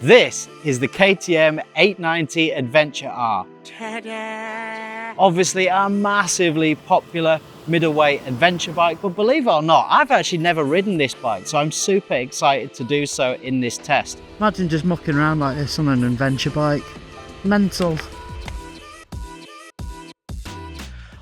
This is the KTM 890 Adventure R. Ta-da! Obviously a massively popular middleweight adventure bike, but believe it or not, I've actually never ridden this bike, so I'm super excited to do so in this test. Imagine just mucking around like this on an adventure bike. Mental.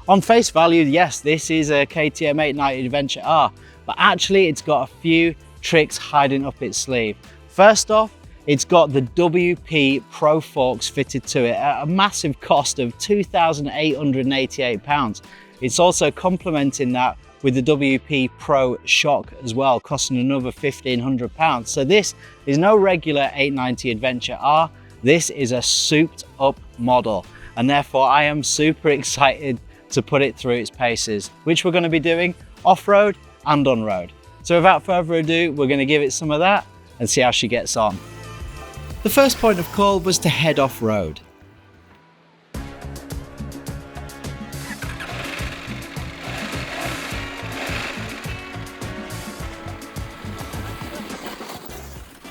On face value, yes, this is a KTM 890 Adventure R, but actually it's got a few tricks hiding up its sleeve. First off, it's got the WP Pro forks fitted to it at a massive cost of £2,888. It's also complementing that with the WP Pro shock as well, costing another £1,500. So this is no regular 890 Adventure R, this is a souped up model, and therefore I am super excited to put it through its paces, which we're going to be doing off-road and on-road. So without further ado, we're going to give it some of that and see how she gets on. The first point of call was to head off-road.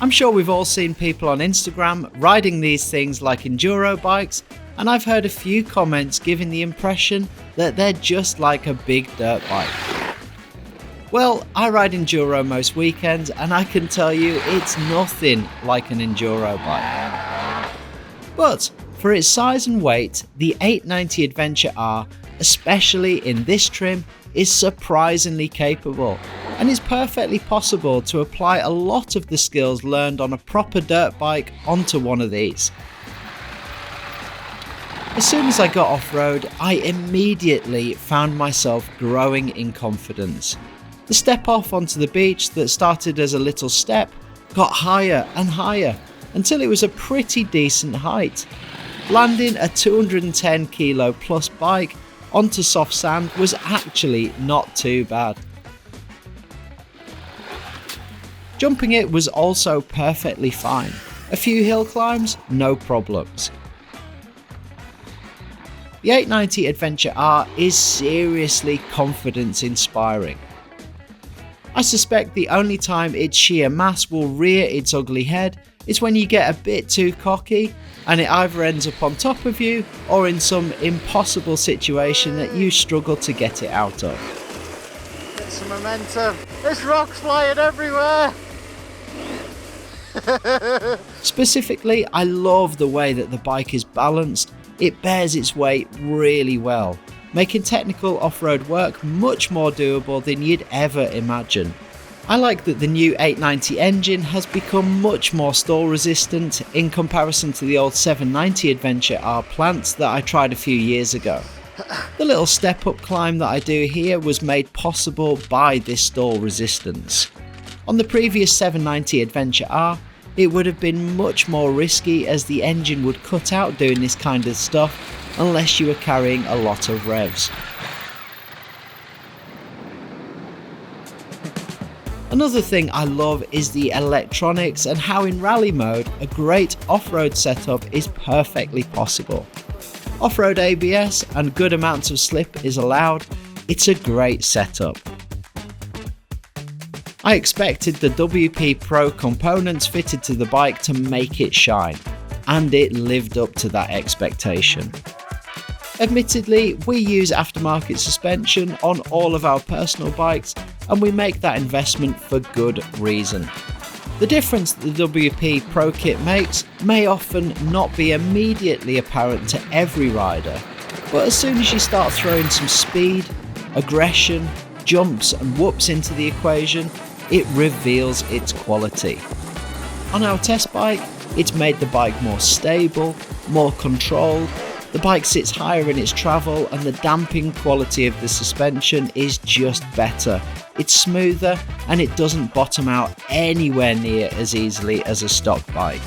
I'm sure we've all seen people on Instagram riding these things like enduro bikes, and I've heard a few comments giving the impression that they're just like a big dirt bike. Well, I ride enduro most weekends and I can tell you it's nothing like an enduro bike. But for its size and weight, the 890 Adventure R, especially in this trim, is surprisingly capable and is perfectly possible to apply a lot of the skills learned on a proper dirt bike onto one of these. As soon as I got off-road, I immediately found myself growing in confidence. The step off onto the beach that started as a little step got higher and higher until it was a pretty decent height. Landing a 210 kilo plus bike onto soft sand was actually not too bad. Jumping it was also perfectly fine. A few hill climbs, no problems. The 890 Adventure R is seriously confidence inspiring. I suspect the only time its sheer mass will rear its ugly head is when you get a bit too cocky and it either ends up on top of you or in some impossible situation that you struggle to get it out of. Get some momentum. There's rocks flying everywhere. Specifically, I love the way that the bike is balanced. It bears its weight really well, making technical off-road work much more doable than you'd ever imagine. I like that the new 890 engine has become much more stall resistant in comparison to the old 790 Adventure R plants that I tried a few years ago. The little step up climb that I do here was made possible by this stall resistance. On the previous 790 Adventure R, it would have been much more risky as the engine would cut out doing this kind of stuff unless you were carrying a lot of revs. Another thing I love is the electronics and how in rally mode a great off-road setup is perfectly possible. Off-road ABS and good amounts of slip is allowed. It's a great setup. I expected the WP Pro components fitted to the bike to make it shine, and it lived up to that expectation. Admittedly, we use aftermarket suspension on all of our personal bikes, and we make that investment for good reason. The difference that the WP Pro kit makes may often not be immediately apparent to every rider, but as soon as you start throwing some speed, aggression, jumps and whoops into the equation, it reveals its quality. On our test bike, it's made the bike more stable, more controlled, the bike sits higher in its travel and the damping quality of the suspension is just better. It's smoother and it doesn't bottom out anywhere near as easily as a stock bike.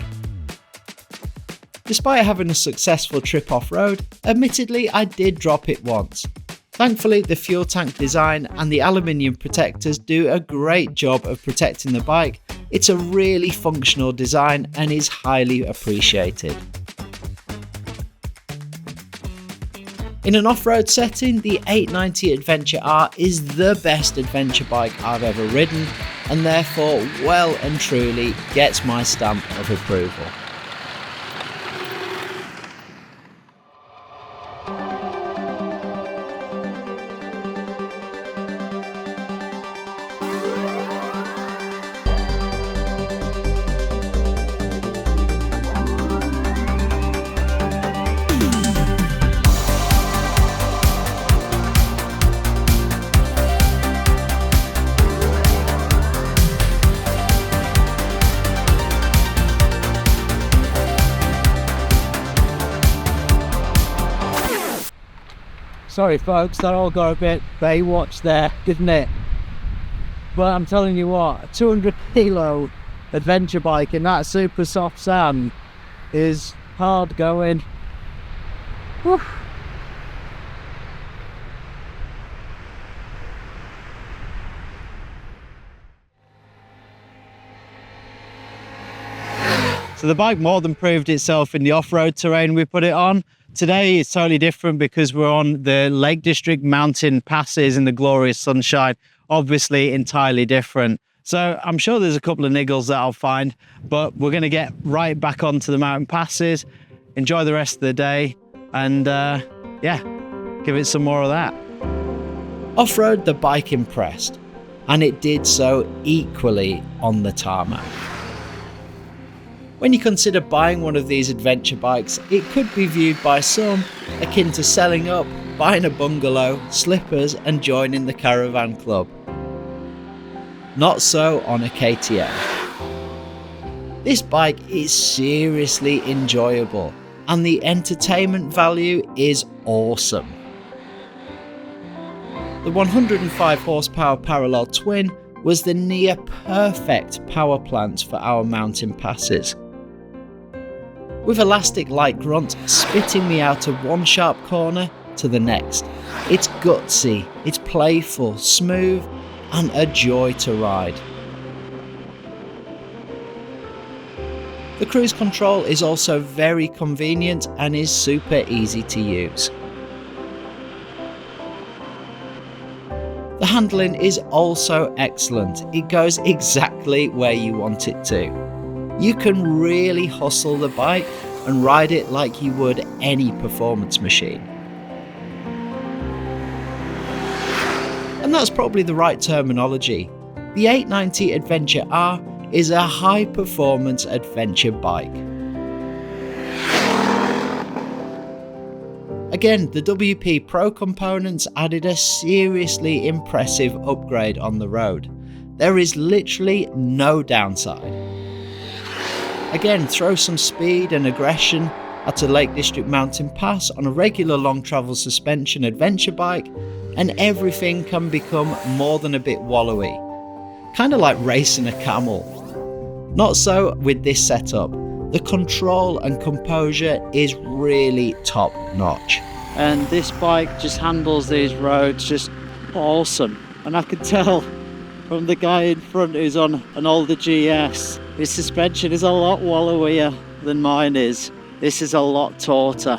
Despite having a successful trip off-road, admittedly I did drop it once. Thankfully, the fuel tank design and the aluminium protectors do a great job of protecting the bike. It's a really functional design and is highly appreciated. In an off-road setting, the 890 Adventure R is the best adventure bike I've ever ridden, and therefore well and truly gets my stamp of approval. Sorry folks, that all got a bit Baywatch there, didn't it? But I'm telling you what, a 200 kilo adventure bike in that super soft sand is hard going. Whew. So the bike more than proved itself in the off-road terrain we put it on. Today it's totally different because we're on the Lake District mountain passes in the glorious sunshine, obviously entirely different. So I'm sure there's a couple of niggles that I'll find, but we're going to get right back onto the mountain passes, enjoy the rest of the day, and yeah, give it some more of that. Off-road, the bike impressed, and it did so equally on the tarmac. When you consider buying one of these adventure bikes, it could be viewed by some akin to selling up, buying a bungalow, slippers and joining the caravan club. Not so on a KTM. This bike is seriously enjoyable and the entertainment value is awesome. The 105 horsepower parallel twin was the near perfect power plant for our mountain passes. With elastic light grunt spitting me out of one sharp corner to the next. It's gutsy, it's playful, smooth and a joy to ride. The cruise control is also very convenient and is super easy to use. The handling is also excellent, it goes exactly where you want it to. You can really hustle the bike and ride it like you would any performance machine. And that's probably the right terminology. The 890 Adventure R is a high performance adventure bike. Again, the WP Pro components added a seriously impressive upgrade on the road. There is literally no downside. Again, throw some speed and aggression at a Lake District mountain pass on a regular long travel suspension adventure bike and everything can become more than a bit wallowy. Kind of like racing a camel. Not so with this setup. The control and composure is really top notch. And this bike just handles these roads just awesome. And I can tell from the guy in front who's on an older GS, his suspension is a lot wallowier than mine is. This is a lot tauter.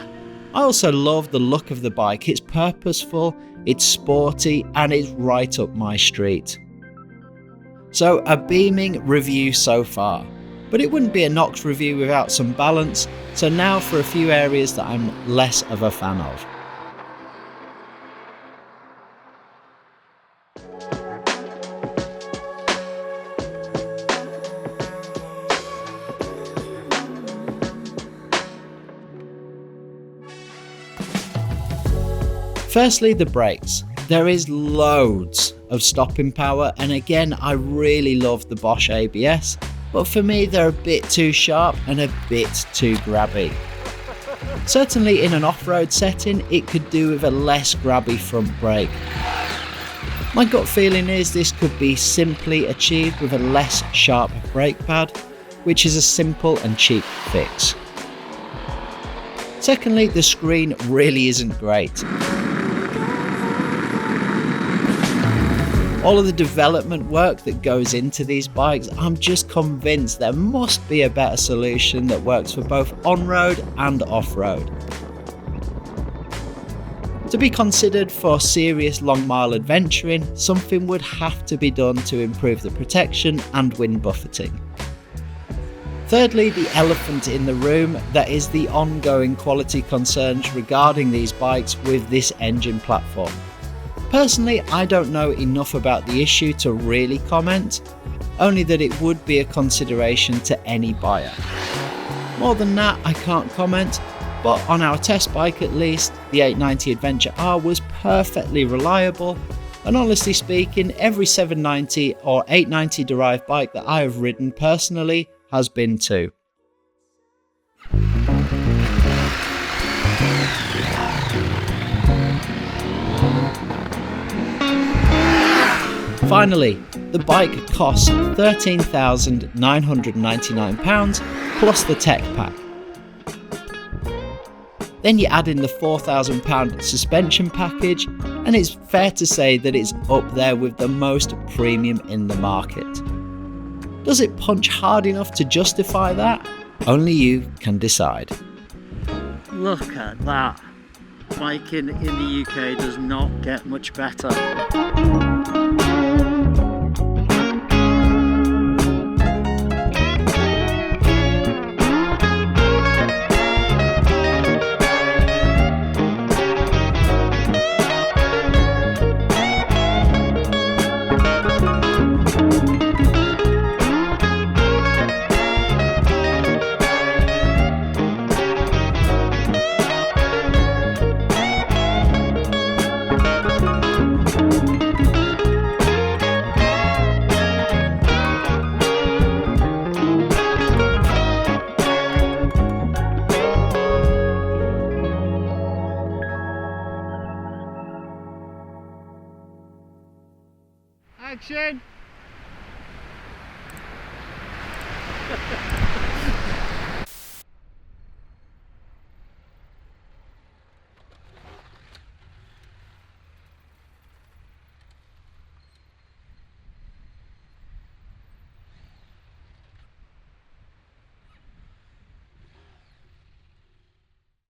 I also love the look of the bike. It's purposeful, it's sporty, and it's right up my street. So a beaming review so far. But it wouldn't be a Knox review without some balance, so now for a few areas that I'm less of a fan of. Firstly, the brakes. There is loads of stopping power, and again, I really love the Bosch ABS, but for me they're a bit too sharp and a bit too grabby. Certainly in an off-road setting, it could do with a less grabby front brake. My gut feeling is this could be simply achieved with a less sharp brake pad, which is a simple and cheap fix. Secondly, the screen really isn't great. All of the development work that goes into these bikes, I'm just convinced there must be a better solution that works for both on-road and off-road. To be considered for serious long mile adventuring, something would have to be done to improve the protection and wind buffeting. Thirdly, the elephant in the room, that is the ongoing quality concerns regarding these bikes with this engine platform. Personally, I don't know enough about the issue to really comment, only that it would be a consideration to any buyer. More than that, I can't comment, but on our test bike at least, the 890 Adventure R was perfectly reliable, and honestly speaking, every 790 or 890 derived bike that I have ridden personally has been too. Finally, the bike costs £13,999 plus the tech pack. Then you add in the £4,000 suspension package, and it's fair to say that it's up there with the most premium in the market. Does it punch hard enough to justify that? Only you can decide. Look at that. Biking in the UK does not get much better. Action!